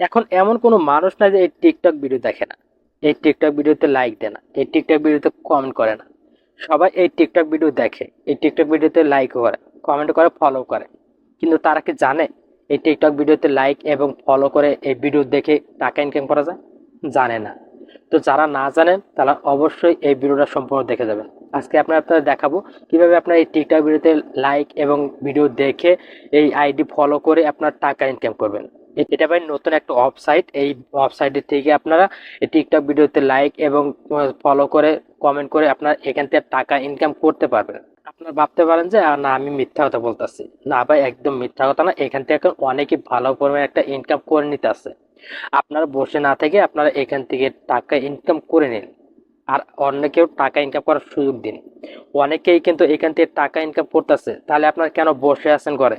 এখন এমন কোনো মানুষ নাই যে এই টিকটক ভিডিও দেখে না, এই টিকটক ভিডিওতে লাইক দেয় না, এই টিকটক ভিডিওতে কমেন্ট করে না। সবাই এই টিকটক ভিডিও দেখে, এই টিকটক ভিডিওতে লাইক করে, কমেন্ট করে, ফলো করে। কিন্তু তারা কি জানে এই টিকটক ভিডিওতে লাইক এবং ফলো করে এই ভিডিও দেখে টাকা ইনকাম করা যায়? জানে না। তো যারা না জানেন তারা অবশ্যই এই ভিডিওটা সম্পূর্ণ দেখে যাবেন। আজকে আপনাদের দেখাবো কিভাবে আপনার এই টিকটক ভিডিওতে লাইক এবং ভিডিও দেখে এই আইডি ফলো করে আপনার টাকা ইনকাম করবেন। এটা ভাই নতুন একটা ওয়েবসাইট, এই ওয়েবসাইটের থেকে আপনারা এই টিকটক ভিডিওতে লাইক এবং ফলো করে, কমেন্ট করে আপনার এখান থেকে টাকা ইনকাম করতে পারবেন। আপনারা ভাবতে পারেন যে না আমি মিথ্যা কথা বলতেছি। না ভাই, একদম মিথ্যা কথা না। এখান থেকে এখন অনেকে ভালো পরিমাণে একটা ইনকাম করে নিতে আছে। আপনারা বসে না থেকে আপনারা এখান থেকে টাকা ইনকাম করে নিন, আর অন্য কেউ টাকা ইনকাম করার সুযোগ দিন। অনেকেই কিন্তু এখান থেকে টাকা ইনকাম করতেছে, তাহলে আপনারা কেন বসে আছেন ঘরে?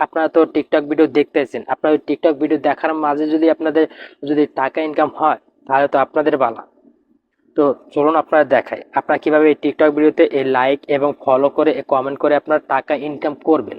আপনারা তো টিকটক ভিডিও দেখতেছেন, আপনার ওই টিকটক ভিডিও দেখার মাঝে যদি আপনাদের যদি টাকা ইনকাম হয় তাহলে তো আপনাদের ভালো। তো চলুন আপনারা দেখাই আপনারা কিভাবে এই টিকটক ভিডিওতে এই লাইক এবং ফলো করে, কমেন্ট করে আপনারা টাকা ইনকাম করবেন।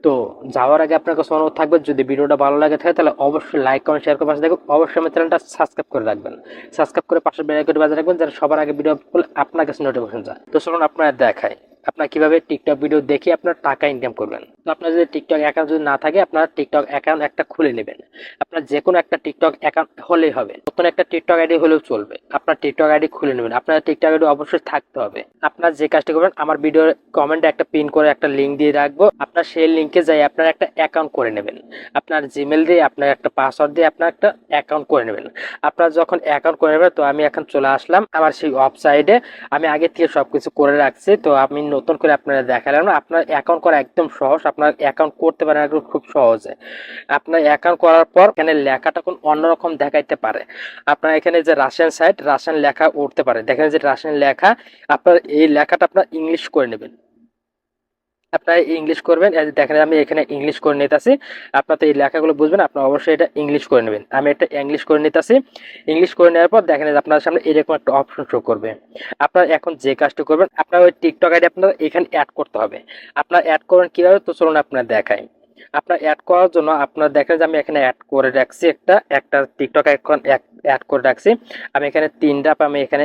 তো যাওয়ার আগে আপনার কাছে অনুরোধ থাকবে, যদি ভিডিওটা ভালো লাগে থাকে তাহলে অবশ্যই লাইক, কমেন্ট, শেয়ার করে পাশে দেখুন। অবশ্যই আমার চ্যানেলটা সাবস্ক্রাইব করে রাখবেন। সাবস্ক্রাইব করে পাশে বেল আইকনটি বাজিয়ে রাখবেন, যেন সবার আগে ভিডিও আপলোড আপনার কাছে নোটিফিকেশন যায়। তো চলুন আপনারা দেখাই আপনারা কিভাবে টিকটক ভিডিও দেখে আপনার টাকা ইনকাম করবেন। তো আপনার যদি টিকটক অ্যাকাউন্ট যদি না থাকে, আপনারা টিকটক অ্যাকাউন্ট একটা খুলে নেবেন। আপনার যে কোনো একটা টিকটক অ্যাকাউন্ট হলেই হবে, নতুন একটা টিকটক আইডি হলেও চলবে। আপনার টিকটক আইডি খুলে নেবেন। আপনার টিকটক আইডি অবশ্যই থাকতে হবে। আপনার যে কাজটি করবেন, আমার ভিডিওর কমেন্টে একটা পিন করে একটা লিঙ্ক দিয়ে রাখবো, আপনার সেই লিঙ্কে যাই আপনার একটা অ্যাকাউন্ট করে নেবেন। আপনার জিমেল দিয়ে, আপনার একটা পাসওয়ার্ড দিয়ে আপনার একটা অ্যাকাউন্ট করে নেবেন। আপনার যখন অ্যাকাউন্ট করে নেবেন, তো আমি এখন চলে আসলাম আমার সেই ওয়েবসাইটে। আমি আগে থেকে সবকিছু করে রাখছি, তো আমি নতুন করে আপনারা দেখালাম না। আপনার অ্যাকাউন্ট করা একদম সহজ, আপনার অ্যাকাউন্ট করতে পারেন একদম খুব সহজে। আপনার অ্যাকাউন্ট করার পর এখানে লেখাটা কোন অন্যরকম দেখাইতে পারে। আপনার এখানে যে রাশিয়ান সাইট, রাশিয়ান লেখা উঠতে পারে, দেখেন যে রাশিয়ান লেখা। আপনার এই লেখাটা আপনার ইংলিশ করে নেবেন। আপনারা ইংলিশ করবেন, এই যে দেখেন আমি এখানে ইংলিশ করে নিতেছি। আপনার তো এই লেখাগুলো বুঝবেন, আপনারা অবশ্যই এটা ইংলিশ করে নেবেন। আমি এটা ইংলিশ করে নিতেছি। ইংলিশ করে নেওয়ার পর দেখেন যে আপনার সামনে এরকম একটা অপশন শো করবে। আপনার এখন যে কাজটি করবেন, আপনার ওই টিকটক আইডি আপনার এখানে অ্যাড করতে হবে। আপনার অ্যাড করবেন কিভাবে, তো চলুন আপনার দেখাই। আপনার অ্যাড করার জন্য আপনার দেখেন যে আমি এখানে অ্যাড করে রাখছি, একটা টিকটক অ্যাকাউন্ট অ্যাড করে রাখছি। আমি এখানে 3 ধাপ আমি এখানে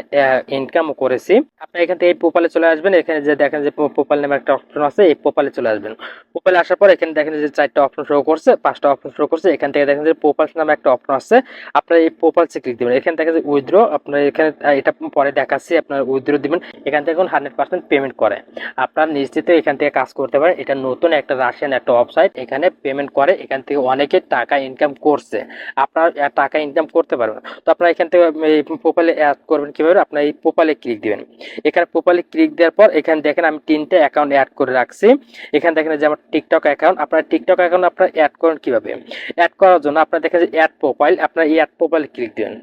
ইনকামও করেছি। আপনি এখান থেকে এই প্রোফাইলে চলে আসবেন। এখানে যে দেখেন যে প্রোফাইল নামে একটা অপশন আছে, এই প্রোফাইলে চলে আসবেন। প্রোফাইলে আসার পর এখানে দেখেন যে 4টা অপশন শো করছে, 5টা অপশন শো করছে। এখান থেকে দেখেন যে প্রোফাইল নামে একটা অপশন আছে, আপনার এই প্রোফাইলসে ক্লিক দিবেন। এখানে দেখেন যে উইথড্র, আপনার এখানে এটা পরে দেখাচ্ছি, আপনার উইথড্র দিবেন। এখান থেকে 100% পেমেন্ট করে আপনার নিশ্চিত এখান থেকে কাজ করতে পারেন। এটা নতুন একটা রাশিয়ান একটা ওয়েবসাইট, এখানে পেমেন্ট করে, এখান থেকে অনেকে টাকা ইনকাম করছে। আপনার টাকা ইনকাম করতে পারবেন। তো আপনারা এখান থেকে এই প্রোফাইলে অ্যাড করবেন কিভাবে, আপনার এই প্রোফাইলে ক্লিক দিবেন। এখানে প্রোফাইলে ক্লিক দেওয়ার পর এখানে দেখেন আমি 3টে অ্যাকাউন্ট অ্যাড করে রাখছি। এখানে দেখেন যে আমার টিকটক অ্যাকাউন্ট, আপনার টিকটক অ্যাকাউন্ট আপনারা অ্যাড করেন কিভাবে। অ্যাড করার জন্য আপনারা দেখেন যে অ্যাড প্রোফাইল, আপনার এই অ্যাড প্রোফাইলে ক্লিক দিবেন।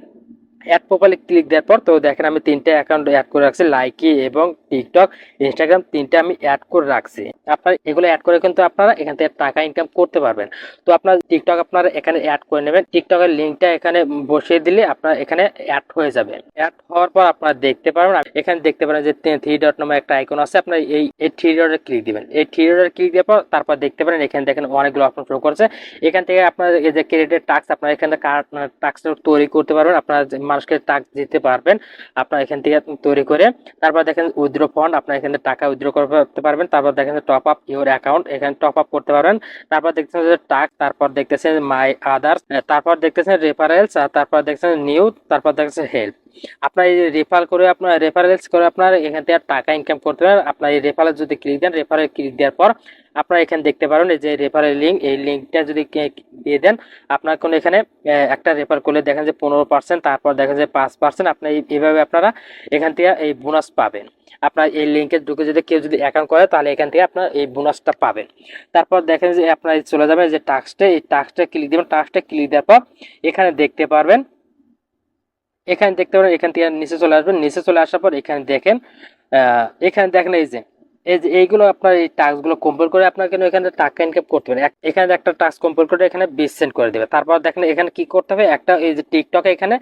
অ্যাড প্রোফাইলে ক্লিক দেওয়ার পর তো দেখেন আমি 3টে অ্যাকাউন্ট অ্যাড করে রাখছি, লাইকি এবং টিকটক, ইনস্টাগ্রাম, 3টে আমি অ্যাড করে রাখছি। আপনার এগুলো অ্যাড করে কিন্তু আপনারা এখান থেকে টাকা ইনকাম করতে পারবেন। তো আপনার টিকটক আপনারা এখানে অ্যাড করে নেবেন। টিকটকের লিঙ্কটা এখানে বসিয়ে দিলে আপনার এখানে অ্যাড হয়ে যাবে। অ্যাড হওয়ার পর আপনারা দেখতে পারবেন, এখানে দেখতে পারেন যে 3 ডট নামে একটা আইকন আছে, আপনার এই 3 ডটে ক্লিক দিবেন। এই 3 ডটে ক্লিক দেওয়ার পর তারপর দেখতে পারেন এখানে দেখেন অনেকগুলো অপশন শো করছে। এখান থেকে আপনার এই যে ক্রিয়েটেড টাস্ক, আপনারা এখানে টাস্ক তৈরি করতে পারবেন, আপনারা মানুষকে টাস্ক দিতে পারবেন। আপনারা এখান থেকে তৈরি করে তারপর দেখেন উইথড্র ফান্ড, আপনারা এখানে টাকা উইথড্র করতে পারবেন। তারপর দেখেন টপ আপ ইউর অ্যাকাউন্ট, এখানে টপ আপ করতে পারবেন। তারপর দেখতেছেন যে টাস্ক, তারপর দেখতেছেন মাই আদার্স, তারপর দেখতেছেন রেফারেলস, আর তারপর দেখতেছেন নিউ, তারপর দেখতেছেন হেল্প। আপনার এই রেফারেলস করে আপনার এখান থেকে টাকা ইনকাম করতে পারেন। আপনার এই রেফারেল যদি ক্লিক দেন, রেফারেল ক্লিক দেওয়ার পর আপনারা এখানে দেখতে পারেন এই যে রেফারেল লিঙ্ক, এই লিঙ্কটা যদি দিয়ে দেন, আপনার কোনো এখানে একটা রেফার করলে দেখেন যে 15%, তারপর দেখেন যে 5%। আপনি এইভাবে আপনারা এখান থেকে এই বোনাস পাবেন। আপনার এই লিঙ্কে ঢুকে যদি কেউ যদি অ্যাকাউন্ট করে, তাহলে এখান থেকে আপনার এই বোনাসটা পাবেন। তারপর দেখেন যে আপনার চলে যাবেন যে টাস্কটা, এই টাস্কটা ক্লিক দেবেন। টাস্কটা ক্লিক দেওয়ার পর এখানে দেখতে পারবেন, এখান থেকে নিচে চলে আসবেন। নিচে চলে আসার পর এখানে দেখেন, এখানে দেখেন এই যে এইগুলো আপনার এই টাস্কগুলো কমপ্লিট করে আপনার কিন্তু এখানে টাকা ইনকাম করতে পারেন। এখানে একটা টাস্ক কমপ্লিট করে এখানে 20 সেন্ট করে দেবে। তারপর দেখেন এখানে কি করতে হবে, একটা এই যে টিকটকে এখানে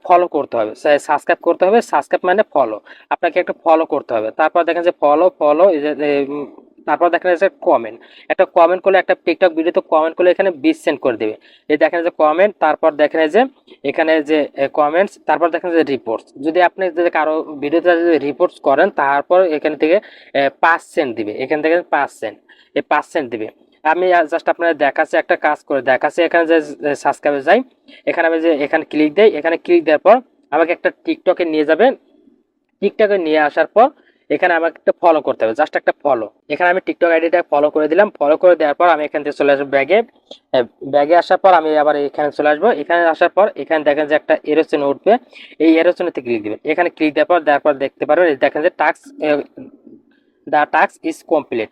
ফলো করতে হবে, সাবস্ক্রাইব করতে হবে। সাবস্ক্রাইব মানে ফলো, আপনাকে একটা ফলো করতে হবে। তারপর দেখেন যে ফলো এই যে তারপর দেখেন যে কমেন্ট, একটা কমেন্ট করলে, একটা টিকটক ভিডিওতে কমেন্ট করলে এখানে 20 সেন্ট করে দেবে। এই দেখেন যে কমেন্ট, তারপর দেখেন যে এখানে যে কমেন্টস, তারপর দেখেন যে রিপোর্টস। যদি আপনি যদি কারো ভিডিওতে যদি রিপোর্টস করেন, তারপর এখান থেকে 5 সেন্ট দিবে, এখান থেকে 5 সেন্ট, এই 5 সেন্ট দিবে। আমি জাস্ট আপনাদের দেখাচ্ছি, একটা কাজ করে দেখাচ্ছি। এখানে যে সাবস্ক্রাইবে যাই, এখানে আমি যে এখানে ক্লিক দেই, এখানে ক্লিক দেওয়ার পর আমাকে একটা টিকটকে নিয়ে যাবে। টিকটকে নিয়ে আসার পর এখানে আমাকে একটা ফলো করতে হবে, জাস্ট একটা ফলো। এখানে আমি টিকটক আইডিটা ফলো করে দিলাম। ফলো করে দেওয়ার পর আমি এখান থেকে চলে আসবো ব্যাগে। ব্যাগে আসার পর আমি আবার এখানে চলে আসবো। এখানে আসার পর এখানে দেখেন যে একটা এরো চিহ্ন উঠবে, এই এরো চিহ্নতে ক্লিক দিবেন। এখানে ক্লিক দেওয়ার পর দেখতে পারবেন, দেখেন যে task, the task is complete.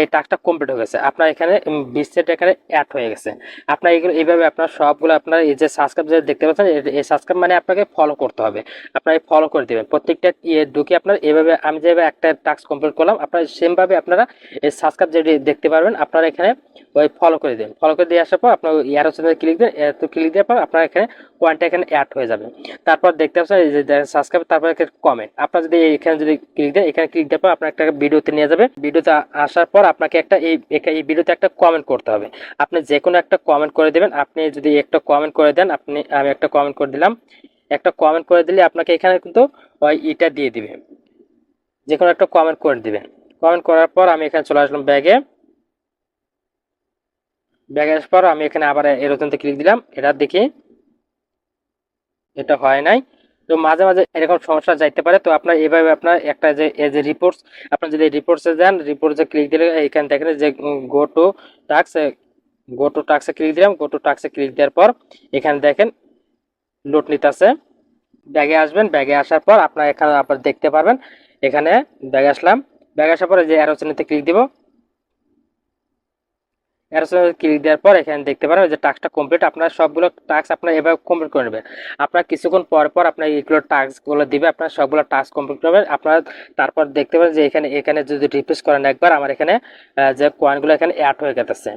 এই টাস্কটা কমপ্লিট হয়ে গেছে। আপনার এখানে 20 সেন্ট এখানে অ্যাড হয়ে গেছে। আপনার এগুলো এইভাবে আপনার সবগুলো, আপনার এই যে সাবস্ক্রাইব যে দেখতে পাচ্ছেন, এই সাবস্ক্রাইব মানে আপনাকে ফলো করতে হবে। আপনার ফলো করে দেবেন প্রত্যেকটা ঢুকে। আপনার এইভাবে আমি যেভাবে একটা টাস্ক কমপ্লিট করলাম, আপনার সেমভাবে আপনারা এই সাবস্ক্রাইব যেটি দেখতে পারবেন, আপনারা এখানে ওই ফলো করে দেবেন। ফলো করে দিয়ে আসার পর আপনার ইয়ার হচ্ছে ক্লিক দেন। তো ক্লিক দেওয়ার পর আপনার এখানে পয়েন্টটা এখানে অ্যাড হয়ে যাবে। তারপর দেখতে পাচ্ছেন এই যে সাবস্ক্রাইব, তারপর কমেন্ট। আপনার যদি এখানে যদি ক্লিক দেন, এখানে ক্লিক দেওয়ার পর আপনার একটা ভিডিওতে নিয়ে যাবে। ভিডিওতে আসার পর আপনাকে একটা এই ভিডিওতে একটা কমেন্ট করতে হবে। আপনি যে কোনো একটা কমেন্ট করে দেবেন। আপনি যদি একটা কমেন্ট করে দেন, আমি একটা কমেন্ট করে দিলাম। একটা কমেন্ট করে দিলে আপনাকে এখানে কিন্তু ওই এটা দিয়ে দিবে, যে কোনো একটা কমেন্ট করে দিবেন। কমেন্ট করার পর আমি এখানে চলে আসলাম ব্যাগে। ব্যাগে আসার পর আমি এখানে আবার এরোতে ক্লিক দিলাম। এটা দেখি এটা হয় নাই। তো মাঝে মাঝে এরকম সমস্যা যাইতে পারে। তো আপনার এভাবে আপনার একটা যে এজ এ রিপোর্টস, আপনার যদি রিপোর্টসে যান, রিপোর্টসে ক্লিক দিলে এখানে দেখেন যে go to task, go to টাস্কে ক্লিক দিলাম। গো টু টাস্কে ক্লিক দেওয়ার পর এখানে দেখেন লোড নিতেছে। ব্যাগে আসবেন। ব্যাগে আসার পর আপনার এখানে আপনার দেখতে পারবেন, এখানে ব্যাগে আসলাম। ব্যাগে আসার পরে যে অ্যারো চিহ্নতে ক্লিক দিব। ক্লিক দেওয়ার পর এখানে দেখতে পারেন যে টাস্কটা কমপ্লিট। আপনার সবগুলো টাস্ক আপনার এভাবে কমপ্লিট করে নেবেন। আপনার কিছুক্ষণ পর পর আপনার এইগুলো টাস্কগুলো দিবে, আপনার সবগুলো টাস্ক কমপ্লিট করবেন আপনার। তারপর দেখতে পারেন যে এখানে এখানে যদি রিফ্রেশ করেন একবার, আমার এখানে যে কয়েনগুলো এখানে অ্যাড হয়ে গেছে।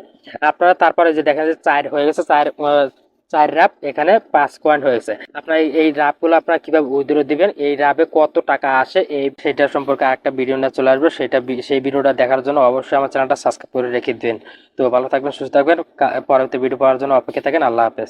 আপনারা তারপরে যে দেখেন যে 4 হয়ে গেছে, 4 রাপ, এখানে 5 কয়েন হয়েছে। আপনার এই রাপগুলো আপনারা কিভাবে উইথড্র দিবেন, এই রাপে কত টাকা আসে, এই সেটা সম্পর্কে আরেকটা ভিডিও নিয়ে চলে আসবে। সেই ভিডিওটা দেখার জন্য অবশ্যই আমার চ্যানেলটা সাবস্ক্রাইব করে রেখে দিন। তো ভালো থাকবেন, সুস্থ থাকবেন। পরবর্তী ভিডিও পাওয়ার জন্য অপেক্ষা থাকেন। আল্লাহ হাফেজ।